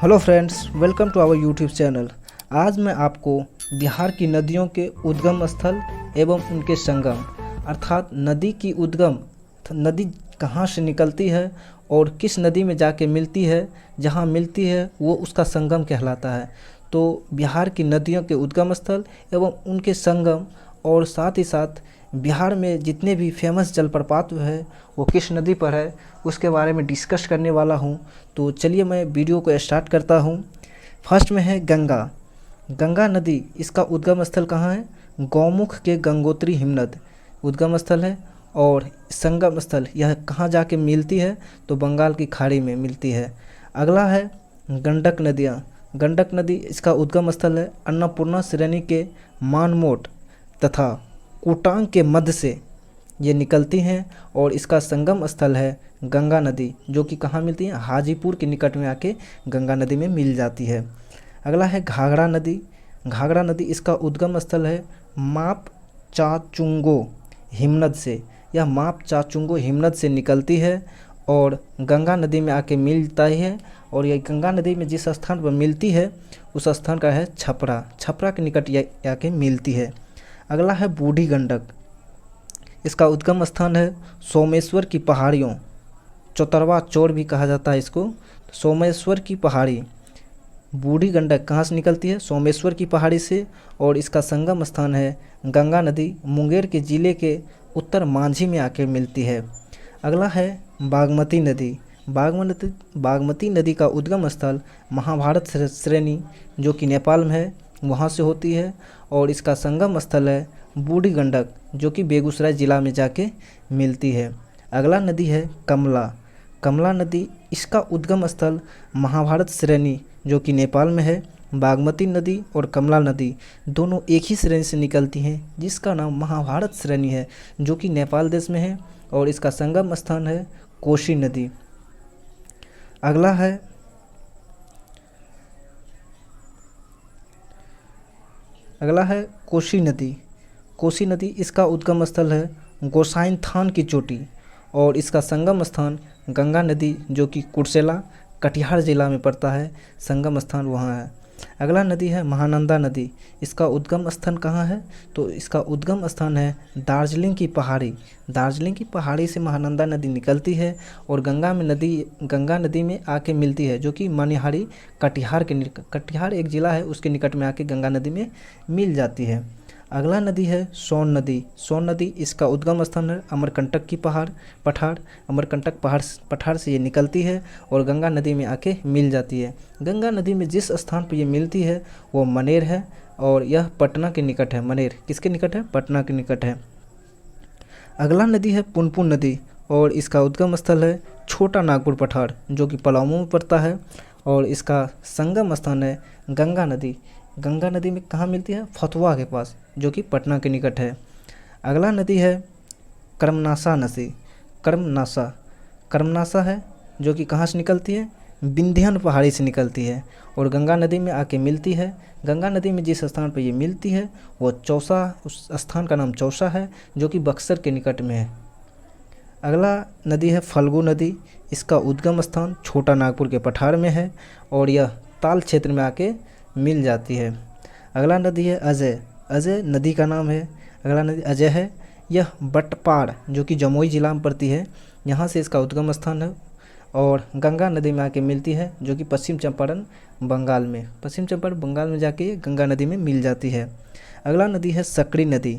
Hello friends, welcome to our YouTube channel. आज मैं आपको बिहार की नदियों के उद्गम स्थल एवं उनके संगम अर्थात नदी की उद्गम, नदी कहाँ से निकलती है और किस नदी में जाके मिलती है, जहाँ मिलती है वो उसका संगम कहलाता है। तो बिहार की नदियों के उद्गम स्थल एवं उनके संगम और साथ ही साथ बिहार में जितने भी फेमस जलप्रपात है वो किस नदी पर है उसके बारे में डिस्कस करने वाला हूँ। तो चलिए मैं वीडियो को स्टार्ट करता हूँ। फर्स्ट में है गंगा। गंगा नदी, इसका उद्गम स्थल कहाँ है? गौमुख के गंगोत्री हिमनद उद्गम स्थल है। और संगम स्थल यह कहाँ जाके मिलती है? तो बंगाल की खाड़ी में मिलती है। अगला है गंडक नदियाँ। गंडक नदी, इसका उद्गम स्थल है अन्नपूर्णा श्रेणी के मानमोट तथा कोटांग के मध्य से ये निकलती हैं और इसका संगम स्थल है गंगा नदी, जो कि कहाँ मिलती है? हाजीपुर के निकट में आके गंगा नदी में मिल जाती है। अगला है घाघरा नदी। घाघरा नदी, इसका उद्गम स्थल है माप चाचुंगो हिमनद से। यह माप चाचुंगो हिमनद से निकलती है और गंगा नदी में आके मिलता है। और यह गंगा नदी में जिस स्थान पर मिलती है उस स्थान का है छपरा। छपरा के निकट यह आके मिलती है। अगला है बूढ़ी गंडक। इसका उद्गम स्थान है सोमेश्वर की पहाड़ियों, चौतरवा चौर भी कहा जाता है इसको। सोमेश्वर की पहाड़ी। बूढ़ी गंडक कहाँ से निकलती है? सोमेश्वर की पहाड़ी से। और इसका संगम स्थान है गंगा नदी, मुंगेर के ज़िले के उत्तर मांझी में आकर मिलती है। अगला है बागमती नदी। बागमती नदी का उद्गम स्थल महाभारत श्रेणी, जो कि नेपाल में है, वहाँ से होती है। और इसका संगम स्थल है बूढ़ी गंडक, जो कि बेगूसराय ज़िला में जाके मिलती है। अगला नदी है कमला। कमला नदी, इसका उद्गम स्थल महाभारत श्रेणी, जो कि नेपाल में है। बागमती नदी और कमला नदी दोनों एक ही श्रेणी से निकलती हैं, जिसका नाम महाभारत श्रेणी है, जो कि नेपाल देश में है। और इसका संगम स्थान है कोशी नदी। अगला है कोसी नदी। कोसी नदी, इसका उद्गम स्थल है गोसाइन थान की चोटी। और इसका संगम स्थान गंगा नदी, जो कि कुर्सेला कटिहार ज़िला में पड़ता है, संगम स्थान वहाँ है। अगला नदी है महानंदा नदी। इसका उद्गम स्थान कहाँ है? तो इसका उद्गम स्थान है दार्जिलिंग की पहाड़ी। दार्जिलिंग की पहाड़ी से महानंदा नदी निकलती है और गंगा नदी में आके मिलती है, जो कि मनिहारी कटिहार कटिहार एक ज़िला है, उसके निकट में आके गंगा नदी में मिल जाती है। अगला नदी है सोन नदी। सोन नदी, इसका उद्गम स्थान है अमरकंटक की पठार। अमरकंटक पठार से ये निकलती है और गंगा नदी में आके मिल जाती है। गंगा नदी में जिस स्थान पर ये मिलती है वो मनेर है और यह पटना के निकट है। मनेर किसके निकट है? पटना के निकट है। अगला नदी है पुनपुन नदी और इसका उद्गम स्थल है छोटा नागपुर पठार, जो कि पलामू में पड़ता है। और इसका संगम स्थान है गंगा नदी। गंगा नदी में कहाँ मिलती है? फतुहा के पास, जो कि पटना के निकट है। अगला नदी है कर्मनासा नदी। कर्मनासा है, जो कि कहाँ से निकलती है? विंध्यन पहाड़ी से निकलती है और गंगा नदी में आके मिलती है। गंगा नदी में जिस स्थान पर ये मिलती है वो चौसा, उस स्थान का नाम चौसा है, जो कि बक्सर के निकट में है। अगला नदी है फल्गु नदी। इसका उद्गम स्थान छोटा नागपुर के पठार में है और यह ताल क्षेत्र में आके मिल जाती है। अगला नदी है अजय। अजय नदी का नाम है। अगला नदी अजय है। यह बटपाड़, जो कि जमुई जिला में पड़ती है, यहाँ से इसका उद्गम स्थान है और गंगा नदी में आके मिलती है, जो कि पश्चिम चंपारण बंगाल में जाके ये गंगा नदी में मिल जाती है। अगला नदी है सकरी नदी।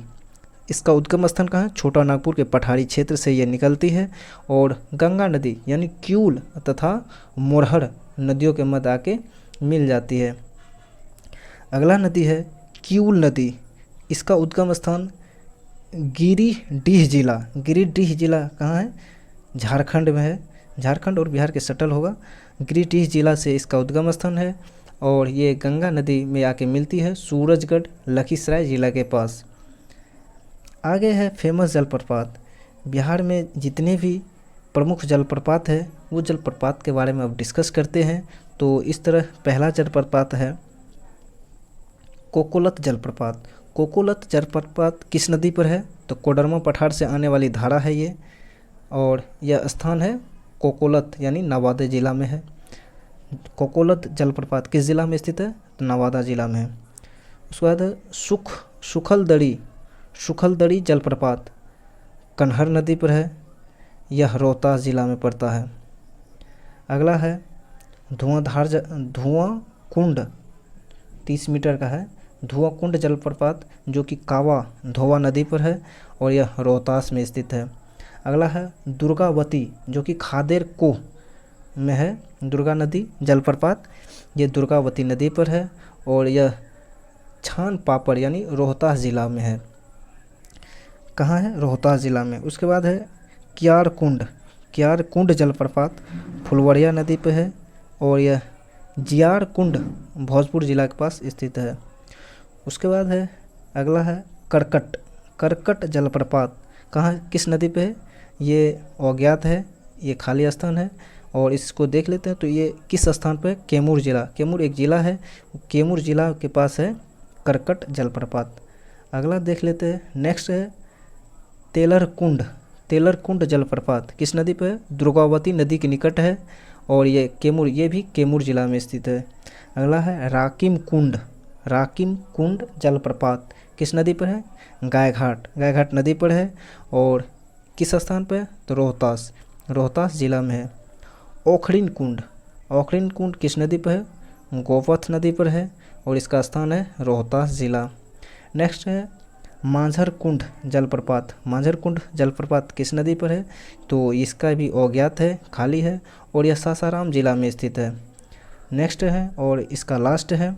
इसका उद्गम स्थान कहाँ है? छोटा नागपुर के पठारी क्षेत्र से ये निकलती है और गंगा नदी यानी क्यूल तथा मोरहड़ नदियों के मध्य आके मिल जाती है। अगला नदी है किऊल नदी। इसका उद्गम स्थान गिरिडीह जिला कहाँ है? झारखंड में है। झारखंड और बिहार के सटल होगा। गिरिडीह जिला से इसका उद्गम स्थान है और ये गंगा नदी में आके मिलती है सूरजगढ़ लखीसराय जिला के पास। आगे है फेमस जलप्रपात। बिहार में जितने भी प्रमुख जलप्रपात है वो जलप्रपात के बारे में अब डिस्कस करते हैं। तो इस तरह पहला जलप्रपात है कोकोलत जलप्रपात। कोकोलत जलप्रपात किस नदी पर है? तो कोडरमा पठार से आने वाली धारा है ये, और यह स्थान है कोकोलत यानी नवादा जिला में है। कोकोलत जलप्रपात किस ज़िला में स्थित है? तो नवादा ज़िला में है। उसके बाद है सुखलदड़ी जलप्रपात कन्हर नदी पर है, यह रोहतास ज़िला में पड़ता है। अगला है धुआं कुंड 30 मीटर का है, धुआं कुंड जलप्रपात जो कि कावा धोवा नदी पर है और यह रोहतास में स्थित है। अगला है दुर्गावती जो कि खादेर कोह में है, दुर्गा नदी जलप्रपात, ये दुर्गावती नदी पर है और यह छान पापड़ यानी रोहतास ज़िला में है। कहाँ है? रोहतास ज़िला में। उसके बाद है क्यार कुंड जलप्रपात फुलवरिया नदी पे है और यह जियार कुंड भोजपुर ज़िला के पास स्थित है। उसके बाद है अगला है करकट जलप्रपात कहाँ किस नदी पे है? ये अज्ञात है, ये खाली स्थान है और इसको देख लेते हैं। तो ये किस स्थान पे है? कैमूर ज़िला, कैमूर एक ज़िला है, कैमूर ज़िला के पास है करकट जलप्रपात। अगला देख लेते हैं। नेक्स्ट है तेलर कुंड जलप्रपात किस नदी पे है? दुर्गावती नदी के निकट है और ये भी कैमूर ज़िला में स्थित है। अगला है राकिम कुंड जलप्रपात किस नदी पर है? गायघाट नदी पर है और किस स्थान पर? तो रोहतास ज़िला में है। ओखड़िन कुंड किस नदी पर है? गोपथ नदी पर है और इसका स्थान है रोहतास ज़िला। नेक्स्ट है मांझर कुंड जलप्रपात किस नदी पर है? तो इसका भी अज्ञात है, खाली है और यह सासाराम ज़िला में स्थित है। नेक्स्ट है और इसका लास्ट है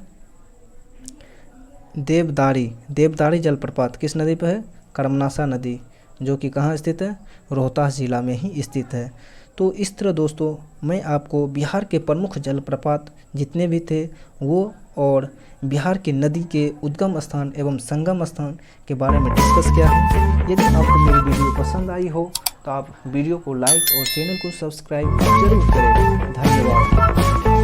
देवदारी जलप्रपात किस नदी पर है? कर्मनासा नदी जो कि कहाँ स्थित है? रोहतास ज़िला में ही स्थित है। तो इस तरह दोस्तों मैं आपको बिहार के प्रमुख जलप्रपात जितने भी थे वो और बिहार की नदी के उद्गम स्थान एवं संगम स्थान के बारे में डिस्कस किया है। यदि आपको मेरी वीडियो पसंद आई हो तो आप वीडियो को लाइक और चैनल को सब्सक्राइब जरूर करें। धन्यवाद।